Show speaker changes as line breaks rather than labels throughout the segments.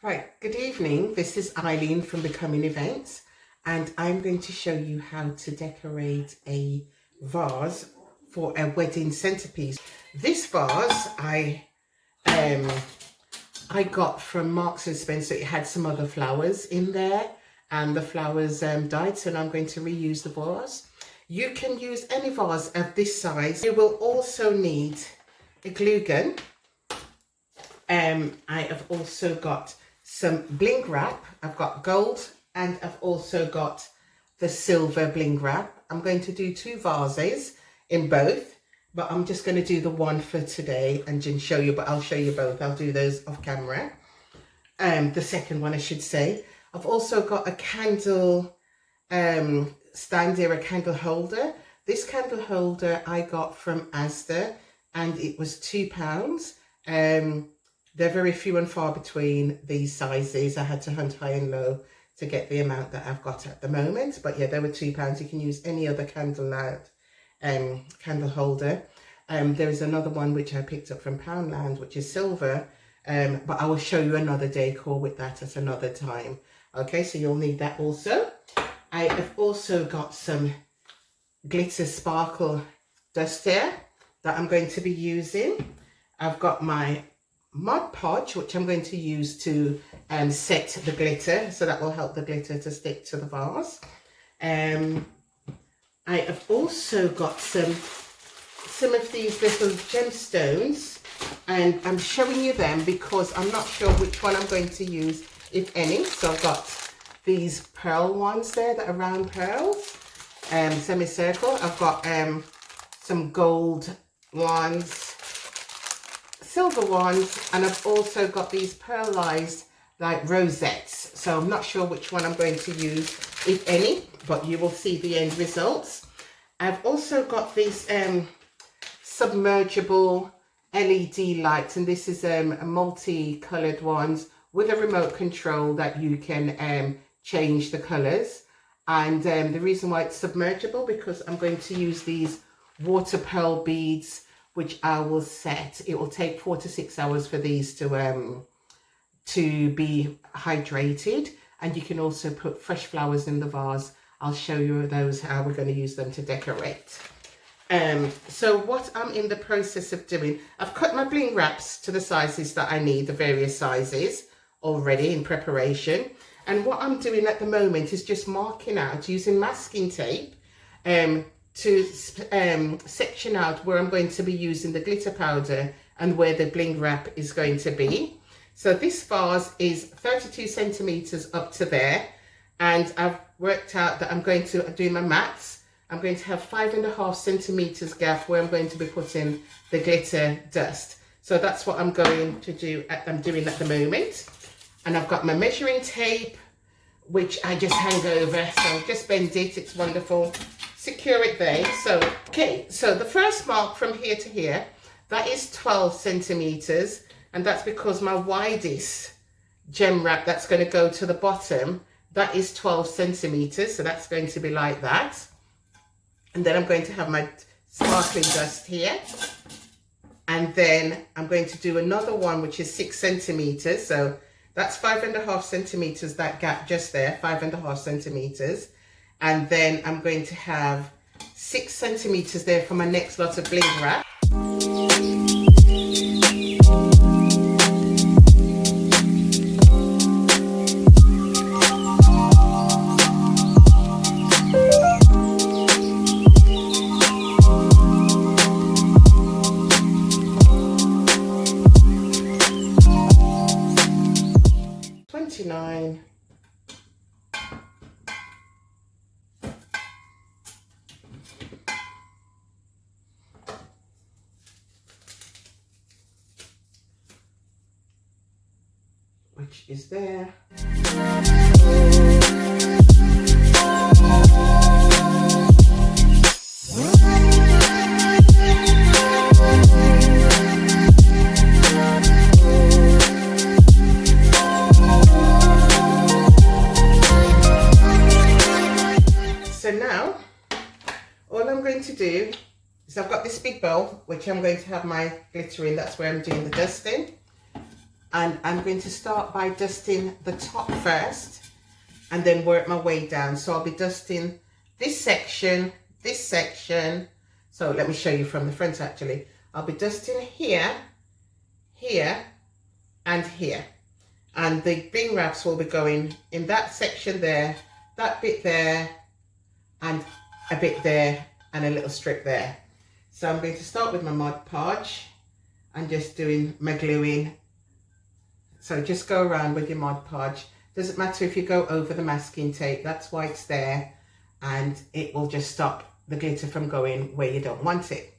Right, good evening. This is Eileen from Becoming Events, and I'm going to show you how to decorate a vase for a wedding centerpiece. This vase I got from Marks and Spencer. It had some other flowers in there, and the flowers died, so now I'm going to reuse the vase. You can use any vase of this size. You will also need a glue gun. I have also got some bling wrap. I've got gold and I've also got the silver bling wrap. I'm going to do two vases in both, but I'm just going to do the one for today and just show you, but I'll show you both. I'll do those off camera. The second one, I should say. I've also got a candle stand here, a candle holder. This candle holder I got from Asda and it was £2. They're very few and far between these sizes. I had to hunt high and low to get the amount that I've got at the moment. But yeah, they were £2. You can use any other candle holder. There is another one which I picked up from Poundland, which is silver. But I will show you another decor with that at another time. Okay, so you'll need that also. I have also got some glitter sparkle dust here that I'm going to be using. I've got my Mod Podge, which I'm going to use to set the glitter, so that will help the glitter to stick to the vase. I have also got some of these little gemstones, and I'm showing you them because I'm not sure which one I'm going to use, if any. So I've got these pearl ones there that are round pearls, semicircle. I've got some gold ones, silver ones, and I've also got these pearlized like rosettes. So I'm not sure which one I'm going to use, if any, but you will see the end results. I've also got these submersible LED lights, and this is a multi-colored ones with a remote control that you can change the colors. And the reason why it's submersible, because I'm going to use these water pearl beads, which I will set. It will take 4 to 6 hours for these to be hydrated, and you can also put fresh flowers in the vase. I'll show you those, how we're going to use them to decorate. So what I'm in the process of doing, I've cut my bling wraps to the sizes that I need, the various sizes already in preparation. And what I'm doing at the moment is just marking out using masking tape to section out where I'm going to be using the glitter powder and where the bling wrap is going to be. So this vase is 32 centimeters up to there, and I've worked out that I'm going to do my maths. I'm going to have 5.5 centimeters gap where I'm going to be putting the glitter dust. So that's what I'm going to do. I'm doing at the moment, and I've got my measuring tape, which I just hang over. So just bend it. It's wonderful. Secure it there. So okay, so the first mark from here to here, that is 12 centimeters, and that's because my widest gem wrap that's going to go to the bottom, that is 12 centimeters, so that's going to be like that. And then I'm going to have my sparkling dust here, and then I'm going to do another one which is 6 centimeters, so that's 5.5 centimeters, that gap just there, 5.5 centimeters. And then I'm going to have 6 centimeters there for my next lot of bling wrap. Which is there. So now, all I'm going to do is I've got this big bowl, which I'm going to have my glitter in. That's where I'm doing the dusting. And I'm going to start by dusting the top first and then work my way down. So I'll be dusting this section. So let me show you from the front actually. I'll be dusting here, here, and here. And the Bling wraps will be going in that section there, that bit there, and a bit there, and a little strip there. So I'm going to start with my Mod Podge and just doing my gluing. So just go around with your Mod Podge. Doesn't matter if you go over the masking tape, that's why it's there, and it will just stop the glitter from going where you don't want it.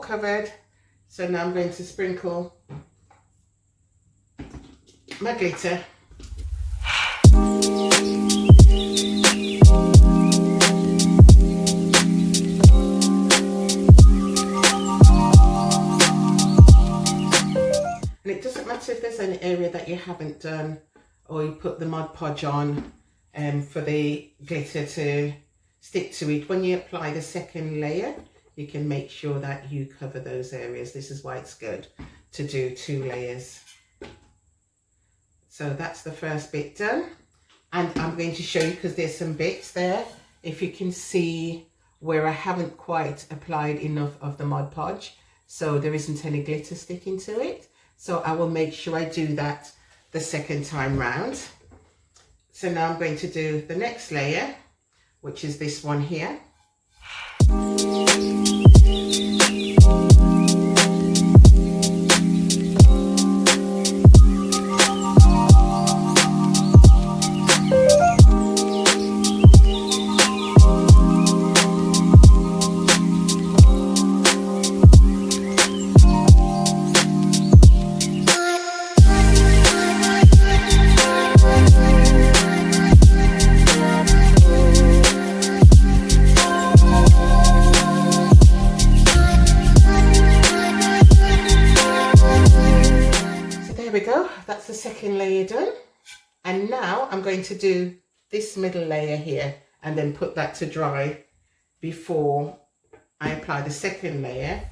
Covered. So now I'm going to sprinkle my glitter. And it doesn't matter if there's any area that you haven't done or you put the Mod Podge on for the glitter to stick to it. When you apply the second layer, you can make sure that you cover those areas. This is why it's good to do 2 layers. So that's the first bit done. And I'm going to show you, because there's some bits there, if you can see where I haven't quite applied enough of the Mod Podge, so there isn't any glitter sticking to it. So I will make sure I do that the second time round. So now I'm going to do the next layer, which is this one here. That's the second layer done, and now I'm going to do this middle layer here and then put that to dry before I apply the second layer.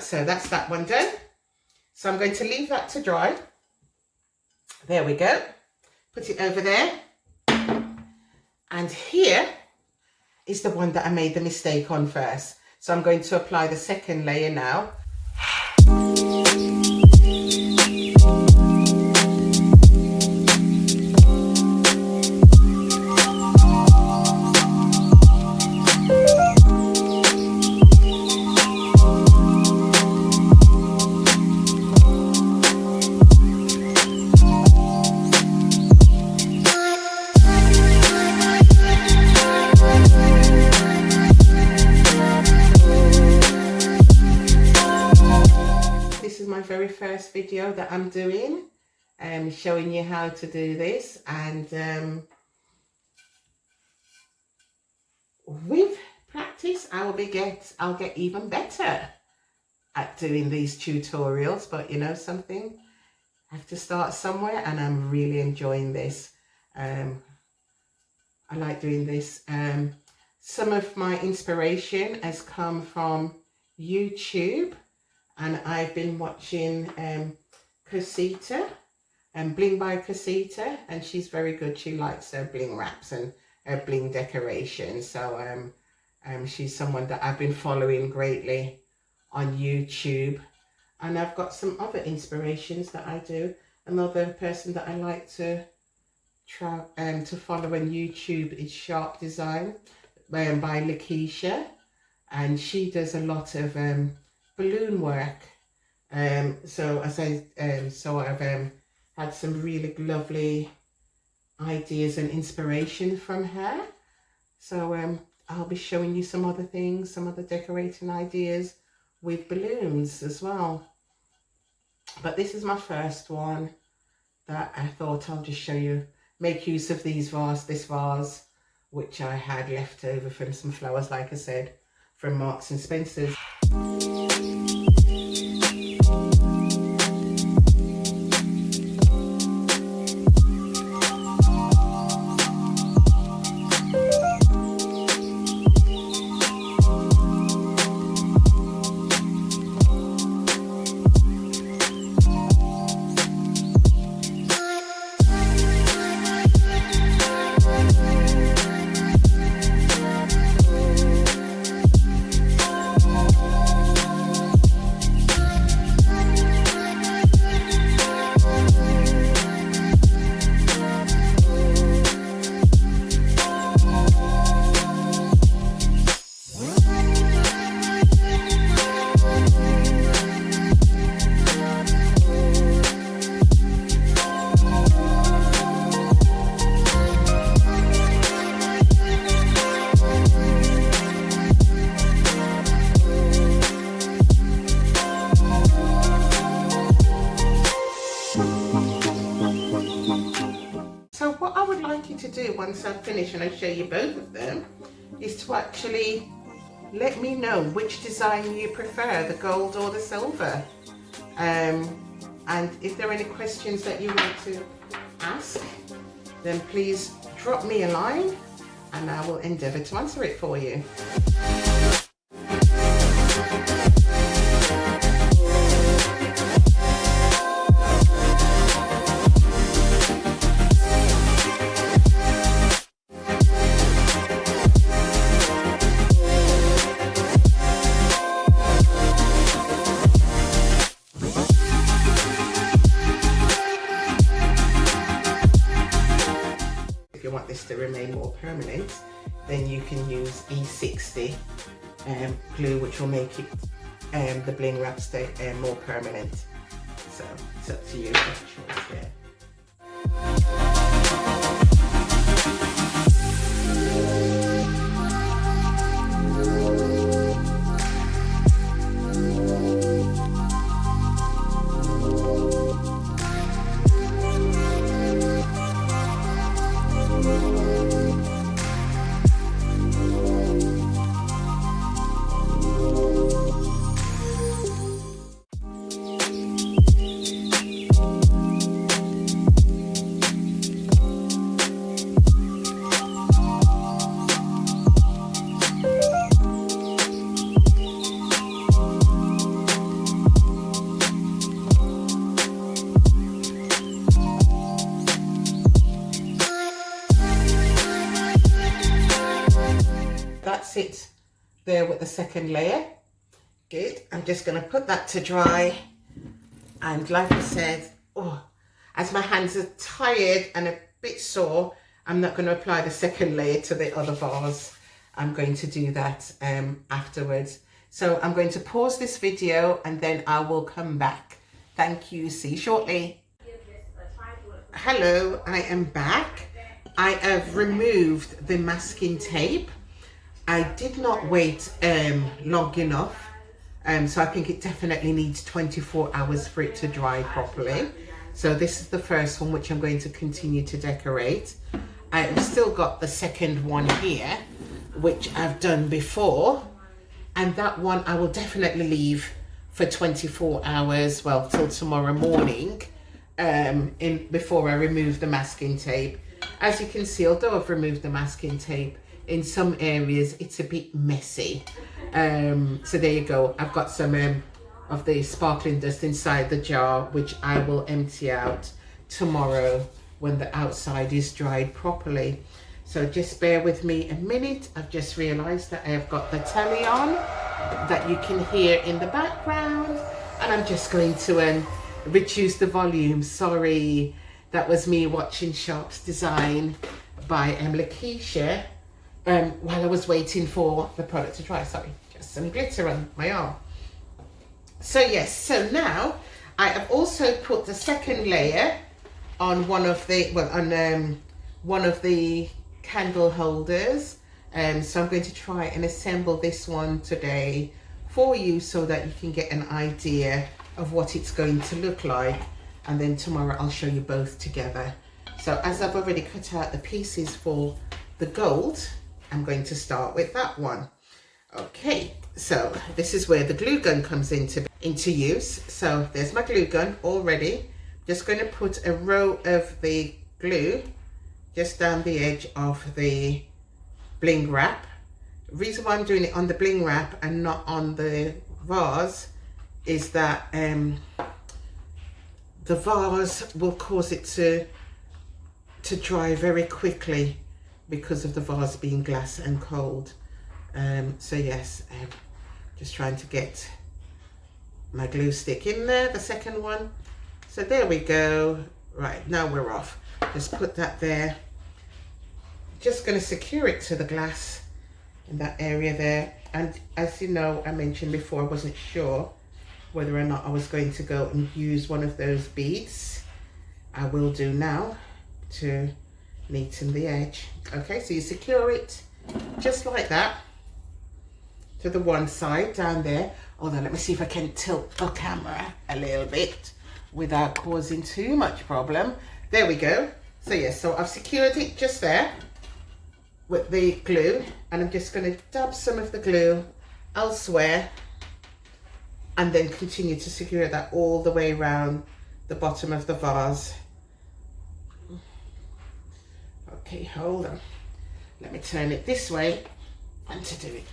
So that's that one done. So I'm going to leave that to dry. There we go. Put it over there. And here is the one that I made the mistake on first. So I'm going to apply the second layer now. Very first video that I'm doing, showing you how to do this, and with practice I'll get even better at doing these tutorials. But you know something, I have to start somewhere, and I'm really enjoying this. I like doing this. Some of my inspiration has come from YouTube. And I've been watching Cosita Bling by Casita, and she's very good. She likes her bling wraps and her bling decoration. So she's someone that I've been following greatly on YouTube. And I've got some other inspirations that I do. Another person that I like to try to follow on YouTube is Sharp Design by Lakeisha, and she does a lot of balloon work. So I've had some really lovely ideas and inspiration from her. So I'll be showing you some other things, some other decorating ideas with balloons as well. But this is my first one that I thought I'll just show you. Make use of this vase, which I had left over from some flowers, like I said, from Marks and Spencer's. To do once I finish and I show you both of them is to actually let me know which design you prefer, the gold or the silver, and if there are any questions that you want to ask, then please drop me a line and I will endeavour to answer it for you. To remain more permanent, then you can use E60 glue, which will make it the bling wrap stay more permanent. So it's up to you, choice there. That's it there with the second layer. Good. I'm just going to put that to dry, and like I said, as my hands are tired and a bit sore, I'm not going to apply the second layer to the other vase. I'm going to do that afterwards. So I'm going to pause this video and then I will come back. Thank you. See you shortly. Hello, I am back. I have removed the masking tape. I did not wait long enough, so I think it definitely needs 24 hours for it to dry properly. So this is the first one which I'm going to continue to decorate. I've still got the second one here, which I've done before, and that one I will definitely leave for 24 hours, well, till tomorrow morning, before I remove the masking tape. As you can see, although I've removed the masking tape, in some areas it's a bit messy. So there you go. I've got some of the sparkling dust inside the jar, which I will empty out tomorrow when the outside is dried properly. So just bear with me a minute. I've just realized that I have got the telly on that you can hear in the background, and I'm just going to reduce the volume. Sorry, that was me watching Sharp's Design by Lakeisha while I was waiting for the product to dry. Sorry, just some glitter on my arm. So yes, so now I have also put the second layer on one of the, well, on one of the candle holders. So I'm going to try and assemble this one today for you so that you can get an idea of what it's going to look like, and then tomorrow I'll show you both together. So as I've already cut out the pieces for the gold, I'm going to start with that one. Okay, so this is where the glue gun comes into use. So there's my glue gun already. Just going to put a row of the glue just down the edge of the bling wrap. The reason why I'm doing it on the bling wrap and not on the vase is that the vase will cause it to dry very quickly because of the vase being glass and cold. So yes, just trying to get my glue stick in there, the second one. So there we go. Right, now we're off. Just put that there. Just going to secure it to the glass in that area there. And as you know, I mentioned before, I wasn't sure whether or not I was going to go and use one of those beads. I will do now to neaten the edge. Okay, so you secure it just like that to the one side down there. Hold on, let me see if I can tilt the camera a little bit without causing too much problem. There we go. So yes, so I've secured it just there with the glue, and I'm just going to dab some of the glue elsewhere and then continue to secure that all the way around the bottom of the vase. Okay, hold on. Let me turn it this way and to do it.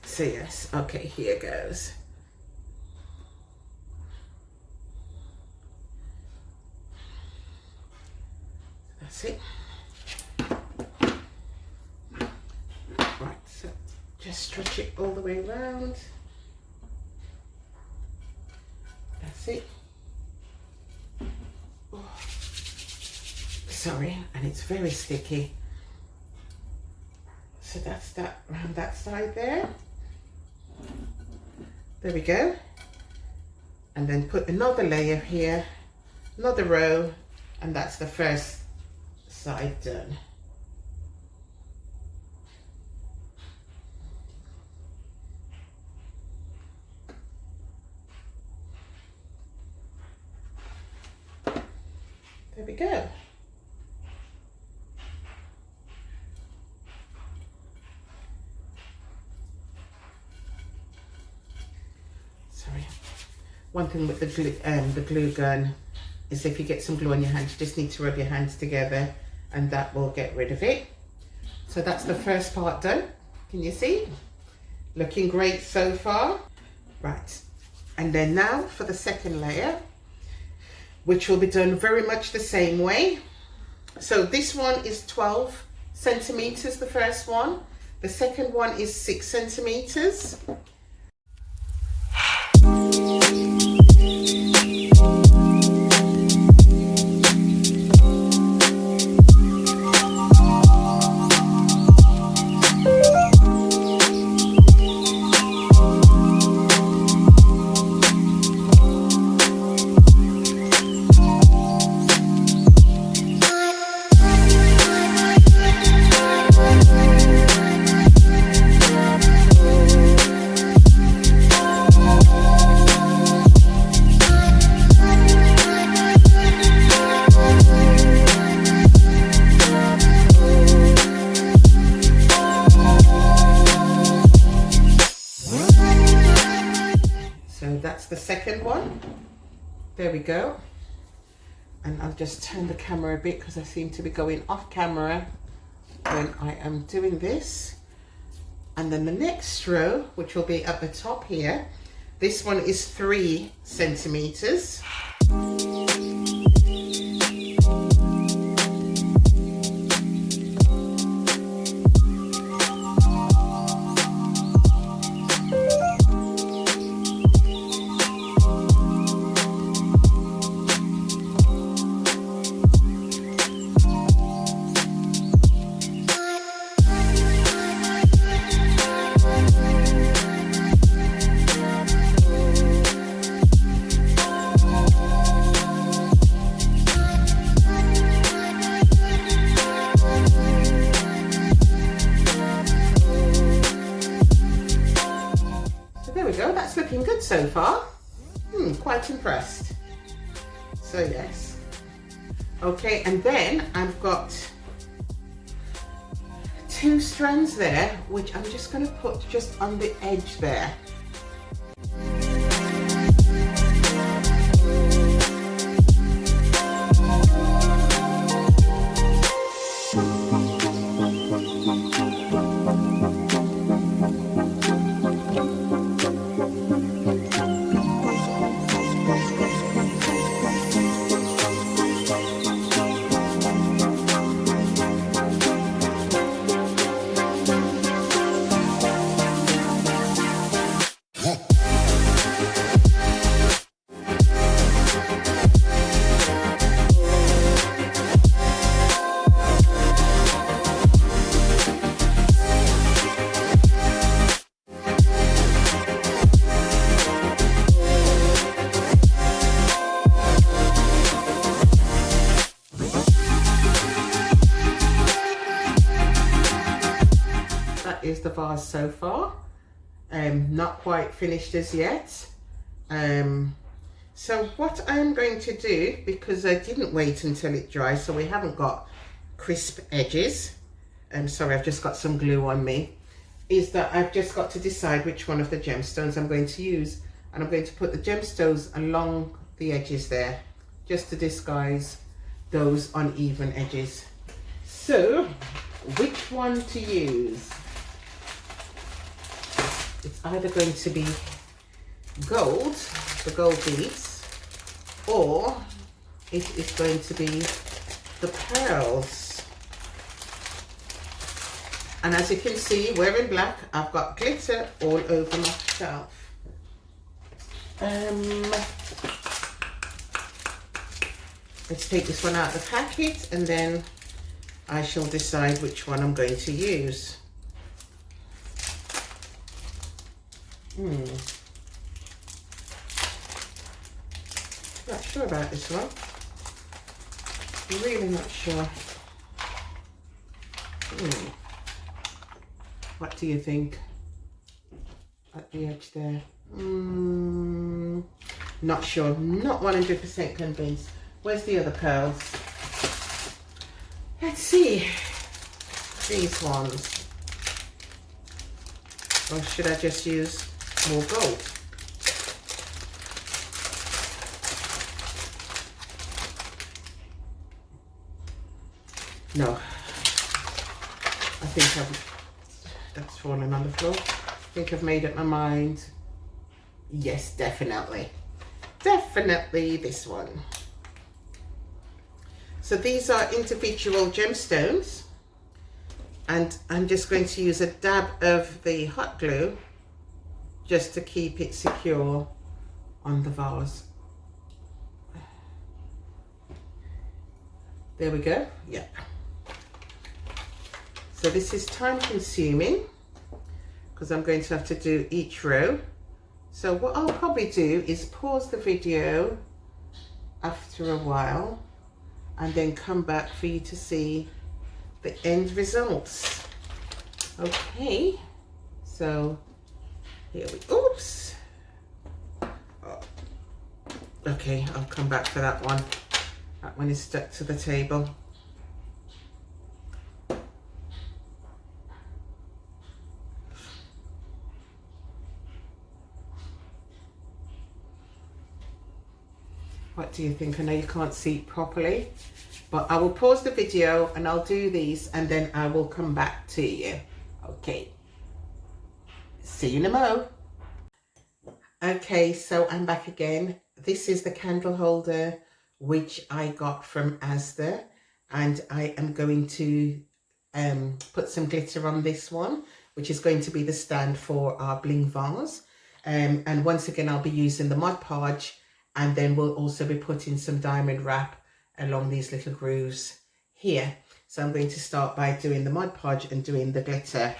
So yes, okay, here goes. That's it. Right, so just stretch it all the way around. That's it. Oh, sorry, and it's very sticky. So that's that around that side there. There we go. And then put another layer here, another row, and that's the first side done. There we go. Sorry. One thing with the glue gun is if you get some glue on your hands, you just need to rub your hands together and that will get rid of it. So that's the first part done. Can you see? Looking great so far. Right. And then now for the second layer, which will be done very much the same way. So this one is 12 centimeters, the first one. The second one is 6 centimeters. The second one, there we go. And I'll just turn the camera a bit because I seem to be going off camera when I am doing this. And then the next row, which will be at the top here, this one is 3 centimeters. good so far. Quite impressed. So yes. Okay, and then I've got 2 strands there, which I'm just going to put just on the edge there. Is the vase so far. Not quite finished as yet. So what I'm going to do, because I didn't wait until it dries, so we haven't got crisp edges, sorry, I've just got some glue on me, is that I've just got to decide which one of the gemstones I'm going to use, and I'm going to put the gemstones along the edges there, just to disguise those uneven edges. So, which one to use? It's either going to be gold, the gold beads, or it is going to be the pearls. And as you can see, wearing black, I've got glitter all over my shelf. Let's take this one out of the packet, and then I shall decide which one I'm going to use. Not sure about this one. Really not sure. What do you think? At the edge there. Not sure. Not 100% convinced. Where's the other pearls? Let's see. These ones. Or should I just use more gold? No, I think that's fallen on the floor. I think I've made up my mind. Yes, definitely this one. So these are individual gemstones, and I'm just going to use a dab of the hot glue just to keep it secure on the vase. There we go. Yeah. So this is time consuming because I'm going to have to do each row. So what I'll probably do is pause the video after a while and then come back for you to see the end results. Okay, so here we, oops. Oh. Okay, I'll come back for that one. That one is stuck to the table. What do you think? I know you can't see it properly, but I will pause the video and I'll do these and then I will come back to you. Okay. See you in a mo. Okay, so I'm back again. This is the candle holder which I got from Asda, and I am going to put some glitter on this one, which is going to be the stand for our Bling vase. And once again, I'll be using the Mod Podge, and then we'll also be putting some diamond wrap along these little grooves here. So I'm going to start by doing the Mod Podge and doing the glitter.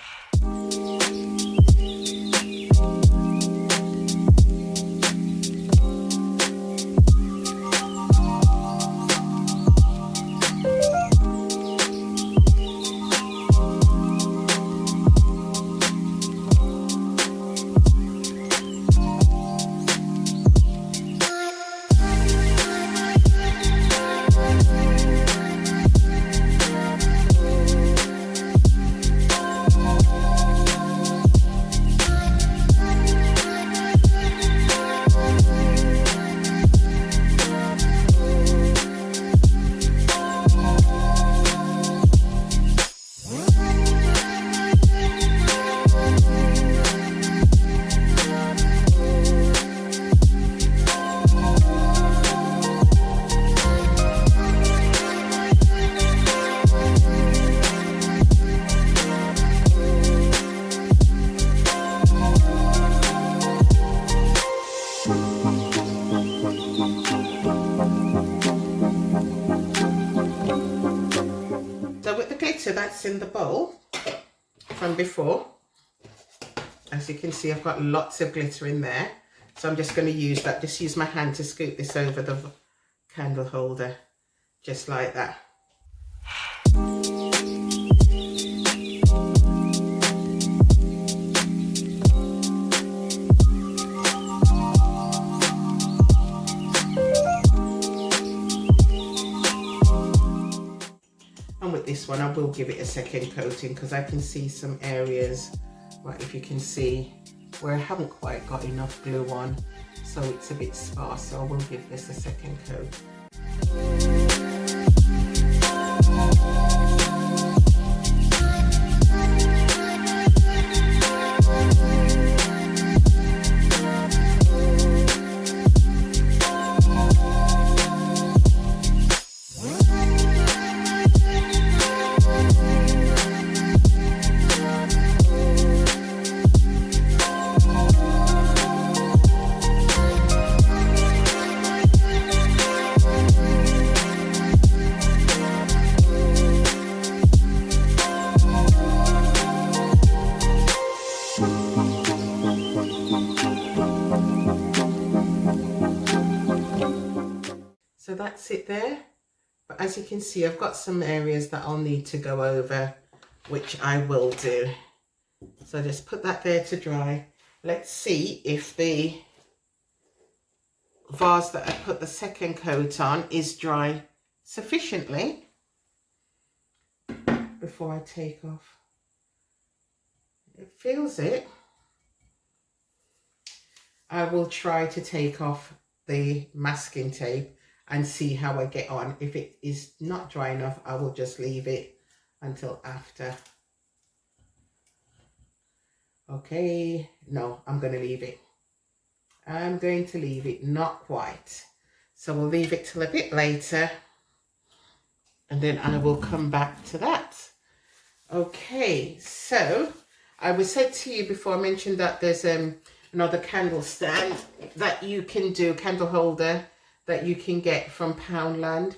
that's in the bowl from before. As you can see, I've got lots of glitter in there. So I'm just going to use that, just use my hand to scoop this over the candle holder, just like that. And with this one, I will give it a second coating because I can see some areas, right, if you can see, where I haven't quite got enough glue on, so it's a bit sparse, so I will give this a second coat. So that's it there, but as you can see, I've got some areas that I'll need to go over, which I will do. So just put that there to dry. Let's see if the vase that I put the second coat on is dry sufficiently before I take off. It feels it. I will try to take off the masking tape and see how I get on. If it is not dry enough, I will just leave it until after. Okay, no, I'm going to leave it. I'm going to leave it, not quite. So we'll leave it till a bit later, and then I will come back to that. Okay, so I was said to you before, I mentioned that there's another candle stand that you can do, candle holder, that you can get from Poundland,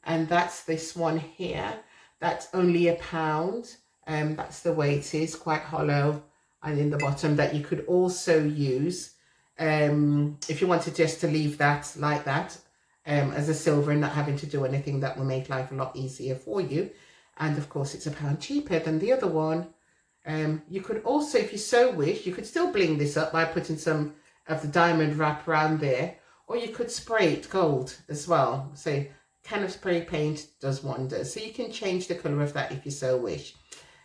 and that's this one here. That's only £1. That's the way it is, quite hollow, and in the bottom that you could also use if you wanted just to leave that like that as a silver and not having to do anything. That will make life a lot easier for you. And of course it's £1 cheaper than the other one. You could also, if you so wish, you could still bling this up by putting some of the diamond wrap around there, or you could spray it gold as well. So can of spray paint does wonders. So you can change the colour of that if you so wish.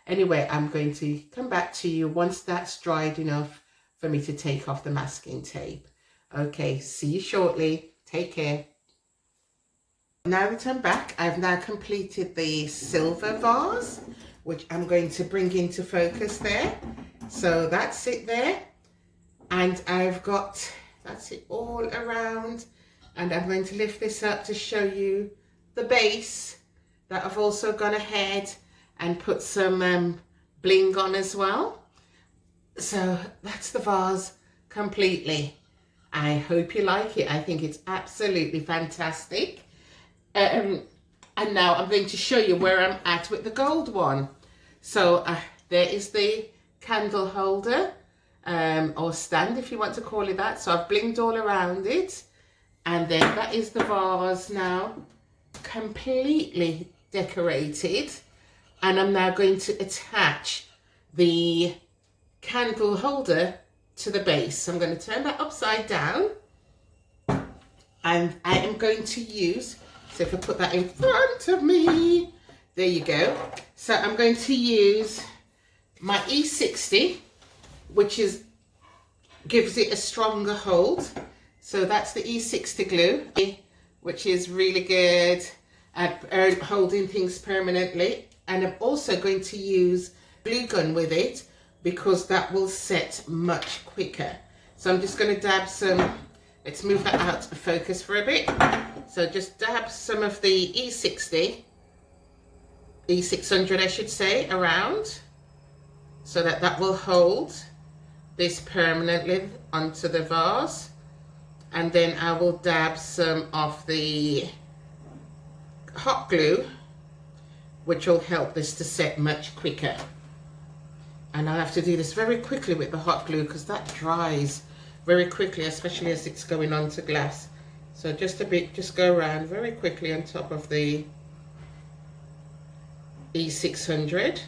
Anyway, I'm going to come back to you once that's dried enough for me to take off the masking tape. Okay, see you shortly. Take care. Now that I'm back, I've now completed the silver vase, which I'm going to bring into focus there. So that's it there. And I've got, that's it all around. And I'm going to lift this up to show you the base that I've also gone ahead and put some bling on as well. So that's the vase completely. I hope you like it. I think it's absolutely fantastic. And now I'm going to show you where I'm at with the gold one. So there is the candle holder, or stand if you want to call it that. So I've blinged all around it. And then that is the vase now, completely decorated. And I'm now going to attach the candle holder to the base. So I'm going to turn that upside down. And I am going to use, so if I put that in front of me, there you go. So I'm going to use my E60, which gives it a stronger hold. So that's the E60 glue, which is really good at holding things permanently. And I'm also going to use glue gun with it because that will set much quicker. So I'm just going to dab some, let's move that out of focus for a bit. So just dab some of the E60, E600 I should say, around, so that that will hold this permanently onto the vase. And then I will dab some of the hot glue which will help this to set much quicker. And I'll have to do this very quickly with the hot glue because that dries very quickly, especially as it's going onto glass. So just go around very quickly on top of the E600.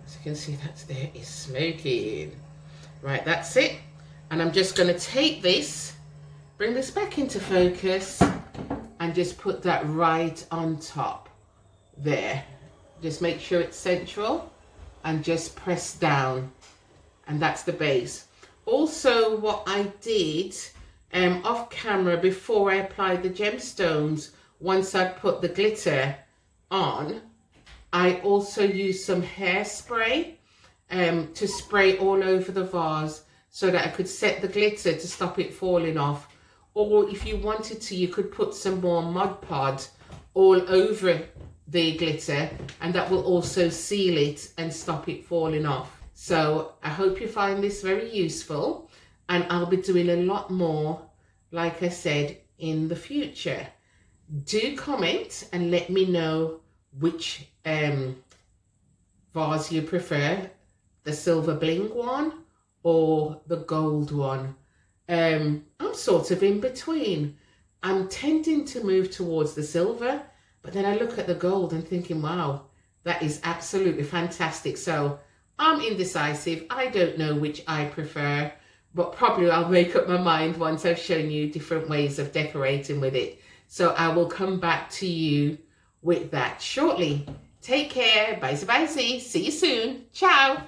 As you can see, that's there, it's smoking. Right, that's it. And I'm just going to take this, bring this back into focus, and just put that right on top there. Just make sure it's central and just press down, and that's the base. Also, what I did off camera before I applied the gemstones, once I put the glitter on, I also used some hairspray to spray all over the vase so that I could set the glitter to stop it falling off. Or if you wanted to, you could put some more Mod Podge all over the glitter, and that will also seal it and stop it falling off. So I hope you find this very useful, and I'll be doing a lot more, like I said, in the future. Do comment and let me know which vase you prefer, the silver bling one or the gold one. I'm sort of in between. I'm tending to move towards the silver, but then I look at the gold and thinking, wow, that is absolutely fantastic. So I'm indecisive. I don't know which I prefer, but probably I'll make up my mind once I've shown you different ways of decorating with it. So I will come back to you with that shortly. Take care. Bye bye. See you soon. Ciao.